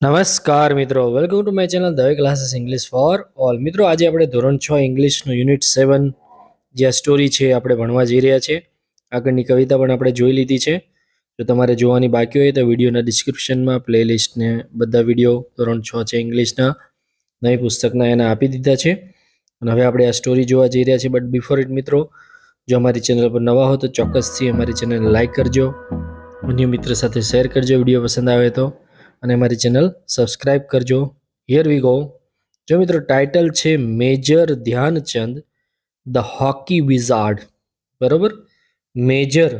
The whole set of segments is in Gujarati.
નમસ્કાર મિત્રો, welcome to my channel Dave classes English for all. મિત્રો, આજે આપણે ધોરણ 6 ઇંગ્લિશનું યુનિટ 7 જે આ સ્ટોરી છે આપણે ભણવા જઈ રહ્યા છે. આગળની કવિતા પણ આપણે જોઈ લીધી છે. જો તમારે જોવાની બાકી હોય તો વિડીયોના ડિસ્ક્રિપ્શનમાં પ્લેલિસ્ટને બધા વિડીયો ધોરણ 6 છે ઇંગ્લિશના નવી પુસ્તકના એના આપી દીધા છે. અને હવે આપણે આ સ્ટોરી જોવા જઈ રહ્યા છીએ. બટ બિફોર ઇટ મિત્રો, જો અમારી ચેનલ પર નવા હો તો ચોક્કસથી અમારી ચેનલ લાઇક કરજો, અન્ય મિત્ર સાથે શેર કરજો વિડીયો પસંદ આવે તો, અને અમારી ચેનલ સબસ્ક્રાઇબ કરજો. Here we go. જો મિત્રો, ટાઇટલ છે major Dhyan Chand the hockey wizard. બરોબર, મેજર,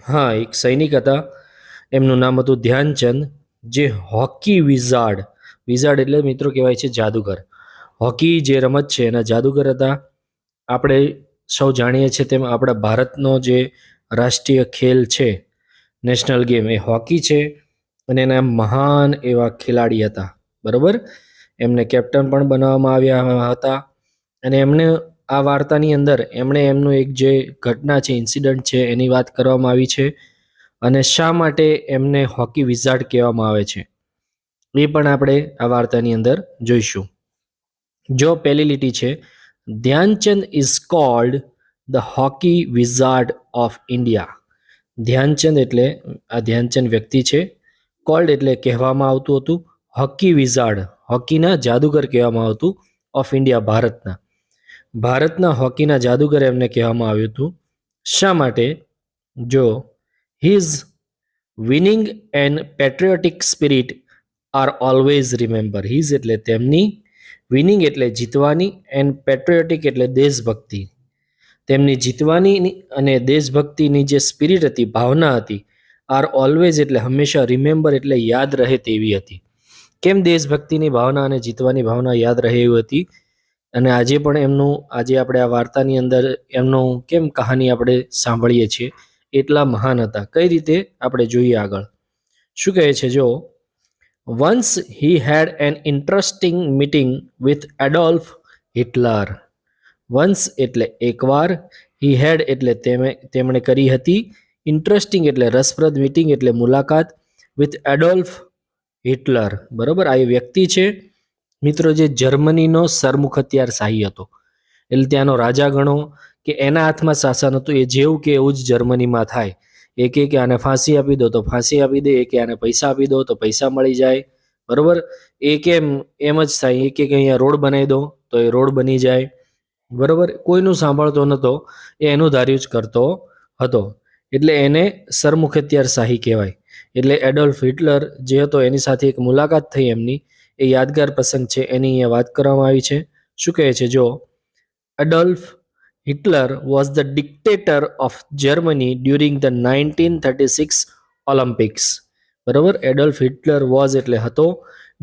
હા, એક સૈનિક હતા, એમનું નામ હતું ધ્યાનચંદ, જે હોકી વિઝાર્ડ, વિઝાર્ડ એટલે મિત્રો કહેવાય છે જાદુગર. હોકી જે રમત છે એના જાદુગર હતા. આપણે સૌ જાણીએ છીએ તેમ આપણા ભારતનો જે રાષ્ટ્રીય ખેલ છે, નેશનલ ગેમ, એ હોકી છે. અને એના મહાન એવા ખેલાડી હતા. બરાબર, એમને કેપ્ટન પણ બનાવવામાં આવ્યા હતા. અને એમને આ વાર્તાની અંદર એમણે એમનું એક જે ઘટના છે, ઇન્સિડન્ટ છે, એની વાત કરવામાં આવી છે. અને શા માટે એમને હોકી વિઝાર્ડ કહેવામાં આવે છે એ પણ આપણે આ વાર્તાની અંદર જોઈશું. જો પહેલી લીટી છે, Dhyan Chand is called the hockey wizard of India. Dhyan Chand એટલે આ ધ્યાનચંદ વ્યક્તિ છે. કોલ્ડ એટલે કહેવામાં આવતું હતું. હોકી વિઝાર્ડ, હોકીના જાદુગર કહેવામાં આવતું. ઓફ ઇન્ડિયા, ભારતના હોકીના જાદુગર એમને કહેવામાં આવ્યું હતું. શા માટે? જો his winning and patriotic spirit are always remember. His એટલે તેમની, વિનિંગ એટલે જીતવાની, એન્ડ પેટ્રિયોટિક એટલે દેશભક્તિ. તેમની જીતવાની અને દેશભક્તિની જે સ્પિરિટ હતી, ભાવના હતી, આર ઓલવેઝ એટલે હંમેશા, રિમેમ્બર એટલે યાદ રહે તેવી હતી. કેમ દેશભક્તિની ભાવના અને જીતવાની ભાવના યાદ રહે એવી હતી? અને આજે પણ એમનું, આજે આપણે આ વાર્તાની અંદર એમનું કેમ કહાની આપણે સાંભળીએ છીએ, એટલા મહાન હતા. કઈ રીતે આપણે જોઈએ આગળ. શું કહે છે? જો once he head an interesting meeting with Adolf Hitler. Once એટલે એકવાર, હી હેડ એટલે તેમણે કરી હતી, ઇન્ટરેસ્ટિંગ એટલે રસપ્રદ, મીટિંગ એટલે મુલાકાત, વિથ એડોલ્ફ હિટલર. બરાબર, આ એ વ્યક્તિ છે મિત્રો જે જર્મનીનો સરમુખ હથિયારશાહી હતો. એટલે ત્યાંનો રાજા ગણો કે એના હાથમાં શાસન હતું. એ જેવું કે એવું જ જર્મનીમાં થાય. એ કે આને ફાંસી આપી દો તો ફાંસી આપી દે, એ કે આને પૈસા આપી દો તો પૈસા મળી જાય. બરાબર, એ કેમ એમ જ થાય. એ કે અહીંયા રોડ બનાવી દો તો એ રોડ બની જાય. બરાબર, કોઈનું સાંભળતો નહોતો, એ એનું ધાર્યું જ કરતો હતો. એટલે એને સરમુખ હથિયારશાહી કહેવાય. એટલે એડોલ્ફ હિટલર જે હતો એની સાથે એક મુલાકાત થઈ એમની, એ યાદગાર પ્રસંગ છે, એની અહીંયા વાત કરવામાં આવી છે. શું કહે છે? જો Adolf Hitler was the dictator of Germany during the 1936 Olympics. બરાબર, એડોલ્ફ હિટલર વોઝ એટલે હતો,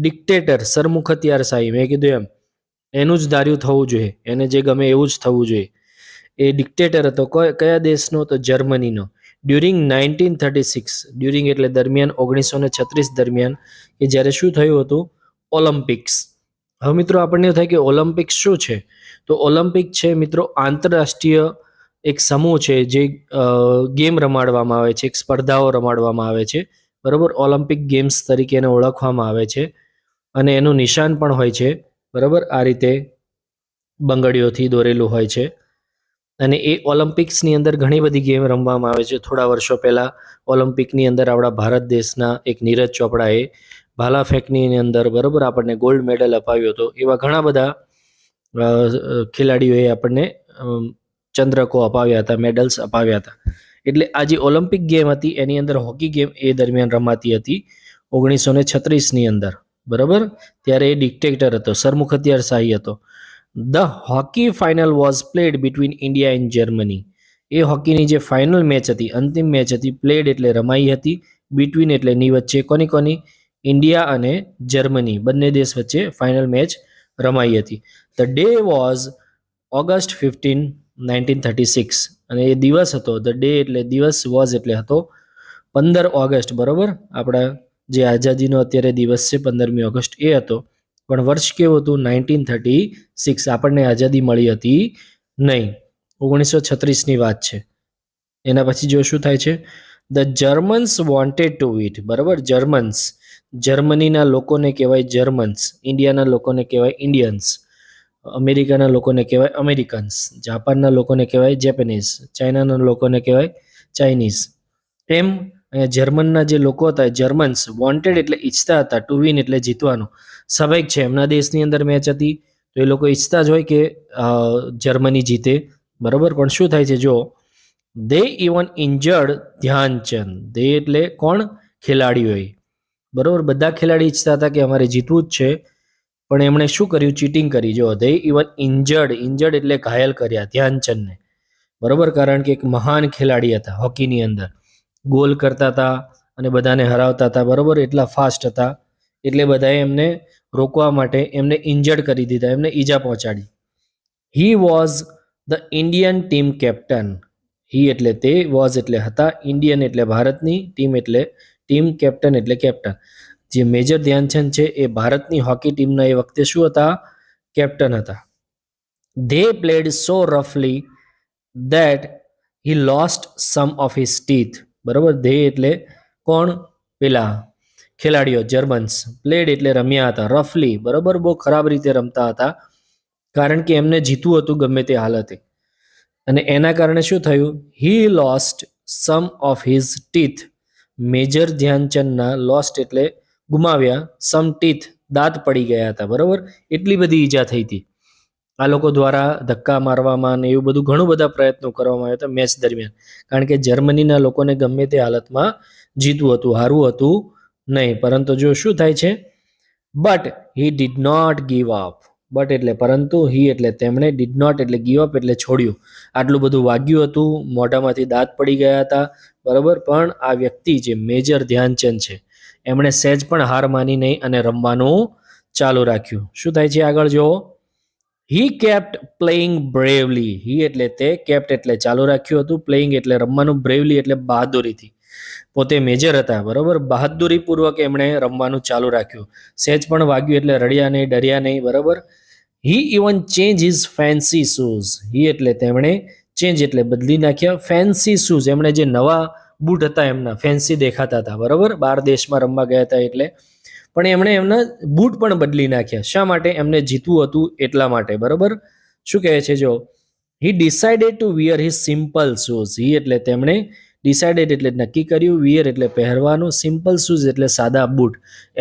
ડિક્ટેટર સરમુખ હથિયારશાહી, મેં કીધું એમ એનું જ ધાર્યું થવું જોઈએ, એને જે ગમે એવું જ થવું જોઈએ. એ ડિક્ટેટર હતો. કયા દેશનો? તો જર્મનીનો. ડ્યુરિંગ 1936, ડ્યુરિંગ એટલે દરમિયાન, 1936 દરમિયાન, કે જ્યારે શું થયું હતું? ઓલિમ્પિક્સ. હવે મિત્રો આપણને એવું થાય કે ઓલિમ્પિક્સ શું છે? તો ઓલિમ્પિક છે મિત્રો આંતરરાષ્ટ્રીય એક સમૂહ છે જે ગેમ રમાડવામાં આવે છે, એક સ્પર્ધાઓ રમાડવામાં આવે છે. બરાબર, ઓલિમ્પિક ગેમ્સ તરીકે એને ઓળખવામાં આવે છે. અને એનું નિશાન પણ હોય છે. બરાબર, આ રીતે બંગડીઓથી દોરેલું હોય છે. અને એ ઓલિમ્પિક્સની અંદર ઘણી બધી ગેમ રમવામાં આવે છે. થોડા વર્ષો પહેલાં ઓલિમ્પિકની અંદર આપણા ભારત દેશના એક નીરજ ચોપડાએ ભાલા ફેંકની અંદર, બરાબર, આપણને ગોલ્ડ મેડલ અપાવ્યો હતો. એવા ઘણા બધા ખેલાડીઓએ આપણને ચંદ્રકો અપાવ્યા હતા, મેડલ્સ અપાવ્યા હતા. એટલે આ જે ઓલિમ્પિક ગેમ હતી એની અંદર હોકી ગેમ એ દરમિયાન રમાતી હતી 1936ની અંદર. બરાબર, ત્યારે એ ડિક્ટેટર હતો, સરમુખ હથિયારશાહી હતો. The hockey final was played between India and Germany. એ હોકીની જે ફાઇનલ મેચ હતી, અંતિમ મેચ હતી, પ્લેડ એટલે રમાઈ હતી, બિટવીન એટલે ની વચ્ચે, કોની? ઇન્ડિયા અને જર્મની, બંને દેશ વચ્ચે ફાઇનલ મેચ રમાઈ હતી. The day was August 15, 1936. અને એ દિવસ હતો, ધ ડે એટલે દિવસ, વોઝ એટલે હતો, 15 ઓગસ્ટ. બરાબર, આપણા જે આઝાદીનો અત્યારે દિવસ છે 15મી ઓગસ્ટ, એ હતો. પણ વર્ષ કેવું હતું? 1936. આપણને આઝાદી મળી હતી નહીં, 1936ની વાત છે. એના પછી જો શું થાય છે? The Germans wanted to it. બરાબર, જર્મન્સ, જર્મનીના લોકોને કહેવાય જર્મન્સ, ઇન્ડિયાના લોકોને કહેવાય ઇન્ડિયન્સ, અમેરિકાના લોકોને કહેવાય અમેરિકન્સ, જાપાનના લોકોને કહેવાય જેપનીઝ, ચાઇનાના લોકોને કહેવાય ચાઇનીઝ. એમ અહીંયા જર્મનના જે લોકો હતા જર્મન્સ વોન્ટેડ એટલે ઈચ્છતા હતા, ટુ વિન એટલે જીતવાનું. સ્વાભાવિક છે, એમના દેશની અંદર મેચ હતી તો એ લોકો ઈચ્છતા જ હોય કે જર્મની જીતે, બરાબર. પણ શું થાય છે, જો દે ઇવન ઇન્જર્ડ ધ્યાનચંદ. દે એટલે કોણ? ખેલાડીઓએ, બરાબર. બધા ખેલાડી ઈચ્છતા હતા કે અમારે જીતવું જ છે, પણ એમણે શું કર્યું? ચીટિંગ કરી. જો દે ઇવન ઇન્જર્ડ એટલે ઘાયલ કર્યા ધ્યાનચંદને, બરાબર. કારણ કે એક મહાન ખેલાડી હતા હોકીની અંદર, ગોલ કરતા હતા અને બધાને હરાવતા હતા, બરાબર. એટલા ફાસ્ટ હતા એટલે બધાએ એમને રોકવા માટે એમને ઇન્જર્ડ કરી દીધા, એમને ઈજા પહોંચાડી. He was the Indian team captain. He એટલે તે, વોઝ એટલે હતા, ઇન્ડિયન એટલે ભારતની, ટીમ એટલે ટીમ, કેપ્ટન એટલે કેપ્ટન. જે મેજર ધ્યાનચંદ છે એ ભારતની હોકી ટીમના એ વખતે શું હતા? કેપ્ટન હતા. ધે પ્લેડ સો રફલી that he lost some of his teeth, બરાબર. ધે એટલે કોણ? પેલા ખેલાડીઓ જર્મન્સ. પ્લેડ એટલે રમ્યા હતા, રફલી, બરાબર, બહુ ખરાબ રીતે રમતા હતા, કારણ કે એમને જીતવું હતું ગમે તે હાલતે. અને એના કારણે શું થયું? He lost some of his teeth. Major ધ્યાનચંદના લોસ્ટ એટલે ગુમાવ્યા, સમ ટીથ દાંત પડી ગયા હતા, બરાબર. એટલી બધી ઈજા થઈ હતી આ લોકો દ્વારા, ધક્કા મારવામાં અને એવું બધું ઘણું બધા પ્રયત્નો કરવામાં આવ્યા હતા મેચ દરમિયાન, કારણ કે જર્મનીના લોકોને ગમે તે હાલતમાં જીતવું હતું, હારવું હતું નહીં. પરંતુ જો શું થાય છે? But he did not give up. But એટલે પરંતુ, હી એટલે તેમણે, ડીડ નોટ એટલે ગીવ અપ એટલે છોડ્યું. આટલું બધું વાગ્યું હતું, મોઢામાંથી દાંત પડી ગયા હતા, બરાબર. પણ આ વ્યક્તિ જે મેજર ધ્યાનચંદ છે એમણે સહેજ પણ હાર માની નહીં અને રમવાનું ચાલુ રાખ્યું. શું થાય છે આગળ જુઓ? He kept playing bravely. He એટલે તે, કેપ્ટ એટલે ચાલુ રાખ્યું હતું, પ્લેઇંગ એટલે રમવાનું, બ્રેવલી એટલે બહાદુરીથી. પોતે મેજર હતા, બરાબર, બહાદુરીપૂર્વક એમણે રમવાનું ચાલુ રાખ્યું. સહેજ પણ વાગ્યું એટલે રડ્યા નહીં, ડર્યા નહીં, બરાબર. He even change his fancy shoes. He એટલે તેમણે, ચેન્જ એટલે બદલી નાખ્યા, ફેન્સી શૂઝ એમણે જે નવા બૂટ હતા એમના ફેન્સી દેખાતા હતા, બરાબર, બહાર દેશમાં રમવા ગયા હતા એટલે. પણ એમણે એમના બૂટ પણ બદલી નાખ્યા. શા માટે? એમને જીતવું હતું એટલા માટે, બરાબર. શું કહે છે જો? He decided to wear his simple shoes. He એટલે તેમણે, ડિસાઇડેડ એટલે નક્કી કર્યું, વિયર એટલે પહેરવાનું, સિમ્પલ શૂઝ એટલે સાદા બૂટ.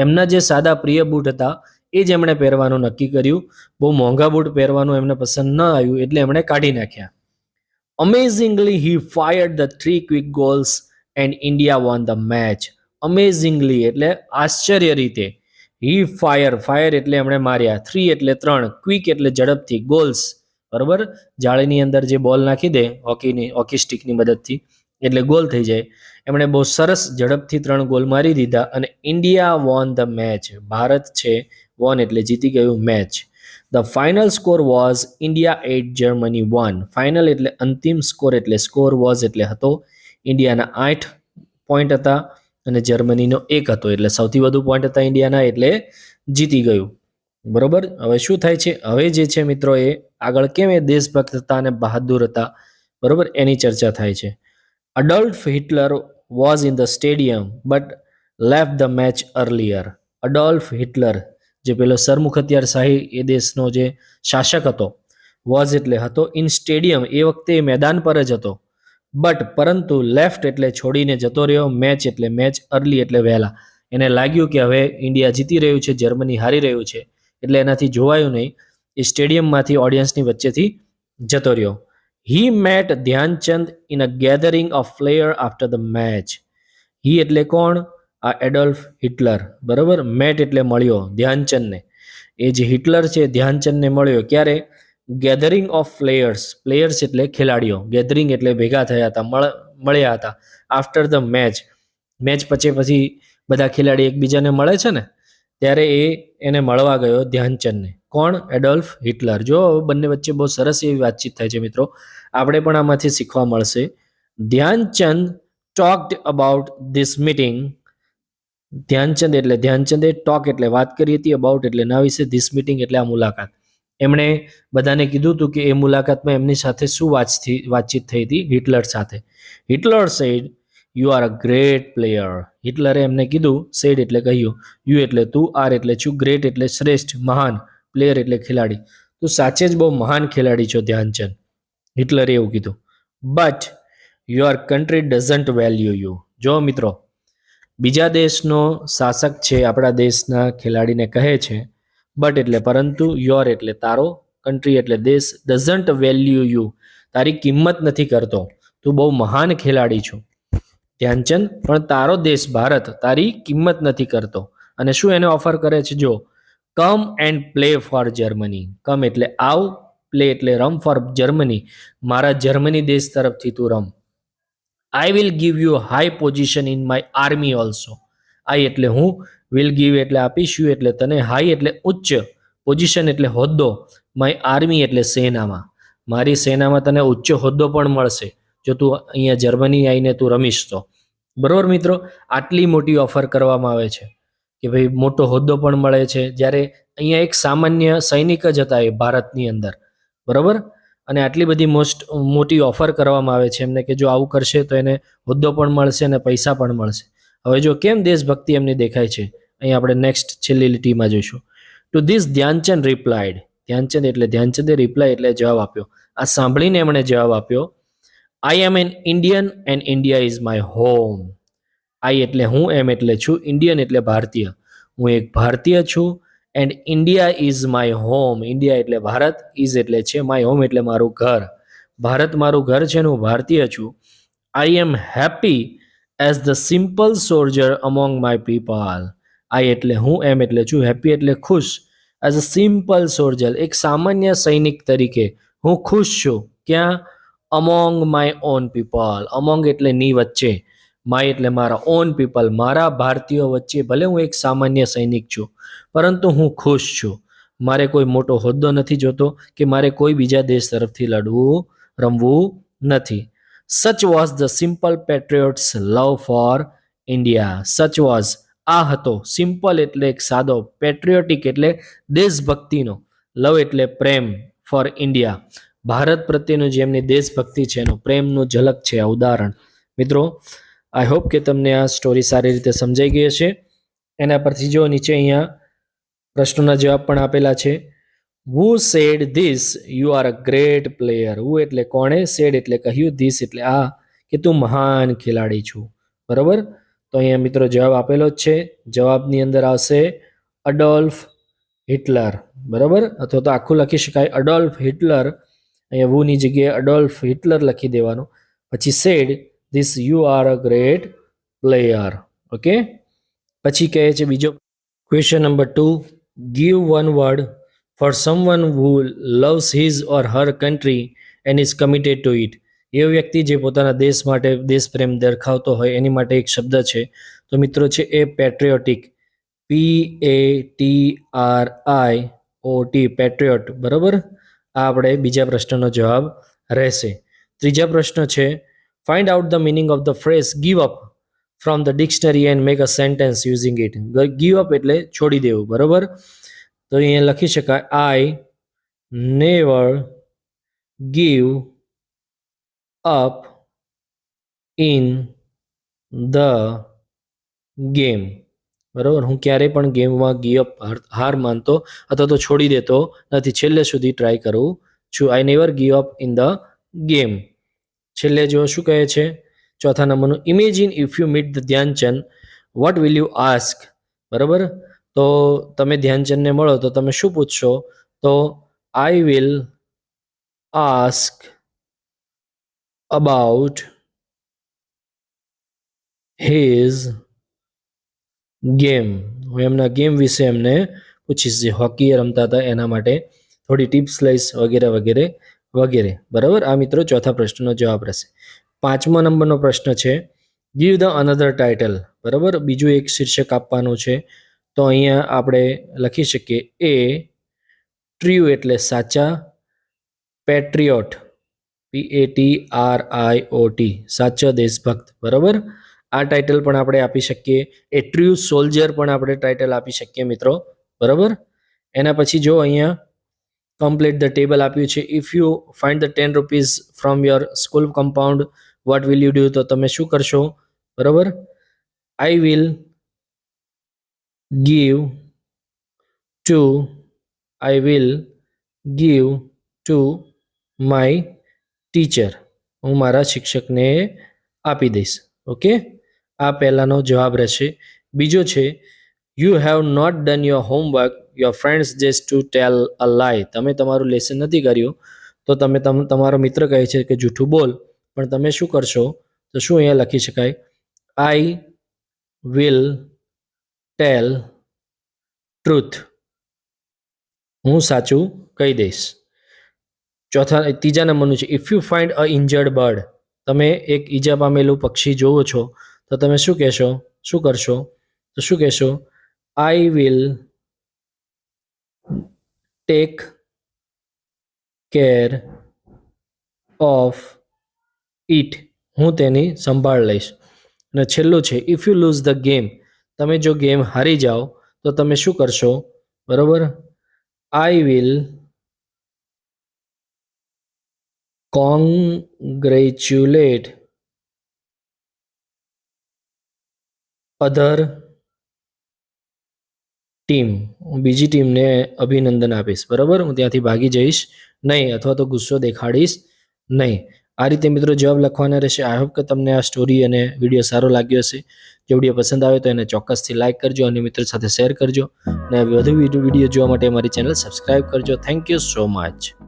એમના જે સાદા પ્રિય બૂટ હતા એ જ એમણે પહેરવાનું નક્કી કર્યું. બહુ મોંઘા બૂટ પહેરવાનું એમને પસંદ ન આવ્યું એટલે એમણે કાઢી નાખ્યા. Amazingly he fired the 3 quick goals and India won the match. Amazingly એટલે આશ્ચર્ય રીતે, હી ફાયર એટલે એમણે માર્યા, 3 એટલે 3, ક્વિક એટલે ઝડપથી, ગોલ્સ, બરાબર, જાળીની અંદર જે બોલ નાખી દે હોકી સ્ટિકની મદદથી એટલે ગોલ થઈ જાય. એમણે બહુ સરસ ઝડપથી 3 ગોલ મારી દીધા અને India won the match. Bharat છે, વોન એટલે જીતી ગયું, match. The final score was India 8 Germany 1. Final એટલે અંતિમ, સ્કોર એટલે સ્કોર, વોઝ એટલે હતો. ઇન્ડિયાના 8 પોઈન્ટ હતા અને જર્મનીનો 1 હતો, એટલે સૌથી વધુ પોઈન્ટ હતા ઇન્ડિયાના એટલે જીતી ગયું, બરોબર. હવે શું થાય છે? હવે જે છે મિત્રો એ આગળ કેમ એ દેશભક્ત હતા અને બહાદુર હતા, બરોબર, એની ચર્ચા થાય છે. Adolf Hitler was in the stadium but left the match earlier. Adolf Hitler જે પેલો સરમુખ હથિયારશાહી એ દેશનો જે શાસક હતો, વોઝ એટલે હતો, ઇન સ્ટેડિયમ એ વખતે મેદાન પર જ હતો, બટ પરંતુ લેફ્ટ એટલે છોડીને જતો રહ્યો, મેચ એટલે મેચ, અર્લી એટલે વહેલા. એને લાગ્યું કે હવે ઇન્ડિયા જીતી રહ્યું છે, જર્મની હારી રહ્યું છે, એટલે એનાથી જોવાયું નહીં, એ સ્ટેડિયમમાંથી ઓડિયન્સની વચ્ચેથી જતો રહ્યો. He met Dhyan Chand in a gathering of player after the match. He એટલે કોણ? આ એડોલ્ફ હિટલર, બરોબર. મેટ એટલે મળ્યો ધ્યાનચંદને. એ જે હિટલર છે ધ્યાનચંદને મળ્યો ક્યારે? Gathering of players. પ્લેયર્સ એટલે ખેલાડીઓ, ગેધરિંગ એટલે ભેગા થયા હતા, મળ્યા હતા. આફ્ટર ધ મેચ, મેચ પછી બધા ખેલાડી એકબીજાને મળે છે ને, ત્યારે એને મળવા ગયો ધ્યાનચંદને. કોણ? Adolf Hitler. જો બંને વચ્ચે બહુ સરસ એવી વાતચીત થાય છે મિત્રો, આપણે પણ આમાંથી શીખવા મળશે. Dhyan Chand talked about this meeting. Dhyan Chand એટલે ધ્યાનચંદે ટોક એટલે વાત કરી હતી, અબાઉટ એટલે ના વિશે, ધીસ મીટિંગ એટલે આ મુલાકાત. એમણે બધાને કીધું હતું કે એ મુલાકાતમાં એમની સાથે શું વાતચીત થઈ હતી હિટલર સાથે. Hitler said you are a great player. હિટલરે એમને કીધું, સેડ એટલે કહ્યું, યુ એટલે તું, આર એટલે છું, ગ્રેટ એટલે શ્રેષ્ઠ, મહાન, પ્લેયર એટલે ખેલાડી. તું સાચે જ બહુ મહાન ખેલાડી છો ધ્યાનચંદ. હિટલરે એવું કીધું. But your country doesn't value you. જો મિત્રો, બીજા દેશનો શાસક છે આપણા દેશના ખેલાડીને કહે છે બટ એટલે પરંતુ, યોર એટલે તારો, કન્ટ્રી એટલે દેશ, ડઝન્ટ વેલ્યુ યુ તારી કિંમત નથી કરતો. તું બહુ મહાન ખેલાડી છો ધ્યાનચંદ, પણ તારો દેશ ભારત તારી કિંમત નથી કરતો. અને શું એને ઓફર કરે છે? જો, come and play for Germany. Come એટલે આવ, પ્લે એટલે રમ, ફોર જર્મની મારા જર્મની દેશ તરફથી તું રમ. I will give you high position in my army also. I એટલે હું, વિલ ગીવ એટલે આપીશ, યુ એટલે તને, હાઈ એટલે ઉચ્ચ, પોઝિશન એટલે હોદ્દો, માય આર્મી એટલે સેનામાં, મારી સેનામાં તને ઉચ્ચ હોદ્દો પણ મળશે જો તું અહીંયા જર્મની આવીને તું રમીશ તો. બરોબર મિત્રો, આટલી મોટી ઓફર કરવામાં આવે છે કે ભાઈ મોટો હોદ્દો પણ મળે છે, જ્યારે અહીંયા એક સામાન્ય સૈનિક જ હતા એ ભારતની અંદર. બરોબર, અને આટલી બધી મોટી ઓફર કરવામાં આવે છે એમને કે જો આવું કરશે તો એને હોદ્દો પણ મળશે અને પૈસા પણ મળશે. હવે જો કેમ દેશભક્તિ એમની દેખાય છે, અહીં આપણે નેક્સ્ટ છેલ્લી લીટીમાં જોઈશું. To this Dhyan Chand replied. Dhyan Chand એટલે ધ્યાનચંદે રિપ્લાય એટલે જવાબ આપ્યો. આ સાંભળીને એમણે જવાબ આપ્યો, I am an Indian and India is my home. I એટલે હું, એમ એટલે છું, ઇન્ડિયન એટલે ભારતીય, હું એક ભારતીય છું, and India is my home. India એટલે ભારત, ઇઝ એટલે છે, માય હોમ એટલે મારું ઘર. ભારત મારું ઘર છે ને હું ભારતીય છું. I am happy as the simple soldier among my people. I એટલે હું, એમ એટલે છું, હેપી એટલે ખુશ, એઝ અ સિમ્પલ સોલ્જર એક સામાન્ય સૈનિક તરીકે હું ખુશ છું. ક્યાં? Among my own people. Among એટલે ની વચ્ચે, માય એટલે મારા, ઓન પીપલ મારા ભારતીયો વચ્ચે ભલે હું એક સામાન્ય સૈનિક છું પરંતુ હું ખુશ છું. મારે કોઈ મોટો હોદ્દો નથી જોતો કે મારે કોઈ બીજા દેશ તરફથી લડવું રમવું નથી. Such was the simple patriot's love for India. Such was આ હતો, સિમ્પલ એટલે એક સાદો, પેટ્રિયોટિક એટલે દેશભક્તિનો, લવ એટલે પ્રેમ, ફોર ઇન્ડિયા ભારત પ્રત્યેનું જે એમની દેશભક્તિ છે એનો પ્રેમનું ઝલક છે આ ઉદાહરણ. મિત્રો, આઈ હોપ કે તમને આ સ્ટોરી સારી રીતે સમજાઈ ગઈ હશે. એના પરથી જો નીચે અહીંયા પ્રશ્નોના જવાબ પણ આપેલા છે. Who said this you are a great player. Who એટલે કોણે, સેડ એટલે કહ્યું, ધીસ એટલે આ કે તું મહાન ખેલાડી છું. બરોબર, તો અહીંયા મિત્રો જવાબ આપેલો જ છે. જવાબની અંદર આવશે અડોલ્ફ હિટલર. બરોબર, અથવા તો આખું લખી શકાય અડોલ્ફ હિટલર. અહીંયા વુની જગ્યાએ અડોલ્ફ હિટલર લખી દેવાનું. પછી said this you are a great player. Okay, પછી કહે છે બીજો question number 2, give one word for someone who loves his or her country and is committed to it. એ વ્યક્તિ જે પોતાના દેશ માટે દેશપ્રેમ દર્શાવતો હોય એની માટે એક શબ્દ છે, તો મિત્રો છે એ પેટ્રિયોટિક. PATRIOT, પેટ્રિયોટ. બરોબર, આ આપણે બીજા પ્રશ્નનો જવાબ રહેશે. ત્રીજા પ્રશ્ન છે, find out the meaning of the phrase give up from the dictionary and make a sentence using it. Give up એટલે છોડી દેવું. બરોબર, તો અહીંયા લખી શકાય આઈ never give up in the game. બરાબર, હું ક્યારેય પણ ગેમમાં ગીવ અપ હાર માનતો અથવા તો છોડી દેતો નથી, છેલ્લે સુધી ટ્રાય કરું છું. I never give up in the game. છેલ્લે જો શું કહે છે, ચોથા નંબરનું, imagine if you meet the Dhyan Chand what will you ask. બરાબર, તો તમે ધ્યાનચંદને મળો તો તમે શું પૂછશો? તો I will ask about his game. હું એમના ગેમ વિશે એમને પૂછીશ, જે હોકી રમતા હતા એના માટે થોડી ટિપ્સ લઈશ વગેરે વગેરે વગેરે. બરાબર, આ મિત્રો ચોથા પ્રશ્નનો જવાબ રહેશે. પાંચમા નંબરનો પ્રશ્ન છે, ગીવ ધ અનધર ટાઇટલ. બરાબર, બીજું એક શીર્ષક આપવાનું છે, તો અહીંયા આપણે લખી શકીએ એ ટ્રુ એટલે સાચા, પેટ્રિયોટ PATRIOT સાચા દેશભક્ત. બરાબર, આ ટાઇટલ પણ આપણે આપી શકીએ. એ ટ્રુ સોલ્જર પણ આપણે ટાઇટલ આપી શકીએ મિત્રો. બરાબર, એના પછી જો અહીંયા કમ્પ્લીટ ધ ટેબલ આપ્યું છે. If you find the 10 rupees from your school compound what will you do, તો તમે શું કરશો? બરાબર. I will give to I will give to my teacher. હું મારા શિક્ષકને આપી દઈશ. ઓકે, આ પહેલાંનો જવાબ રહેશે. બીજો છે you have not done your homework your friends just to tell a lie. તમે તમારું લેસન નથી કર્યું તો તમારો મિત્ર કહે છે કે જૂઠું બોલ, પણ તમે શું કરશો? તો શું અહીંયા લખી શકાય? I will tail truth. હું સાચું કહી દઈશ. ત્રીજા નંબરનું છે if you find a injured bird. તમે એક ઈજા પામેલું પક્ષી જોવો છો તો તમે શું કહેશો? શું કરશો? તો શું કહેશો? I will take care of it. હું તેની સંભાળ લઈશ. અને છેલ્લું છે if you loose the game. તમે જો ગેમ હારી જાઓ તો તમે શું કરશો? બરાબર. I will congratulate other team. હું બીજી ટીમને અભિનંદન આપીશ. બરાબર, હું ત્યાંથી ભાગી જઈશ નહીં અથવા તો ગુસ્સો દેખાડીશ નહીં. આ રીતે મિત્રો જવાબ લખવાના રહેશે. આઈ હોપ કે તમને આ સ્ટોરી અને વિડીયો સારો લાગ્યો હશે. જો વિડીયો પસંદ આવે તો એને ચોક્કસથી લાઇક કરજો અને મિત્રો સાથે શેર કરજો અને વધુ વિડીયો જોવા માટે અમારી ચેનલ સબસ્ક્રાઈબ કરજો. Thank you so much.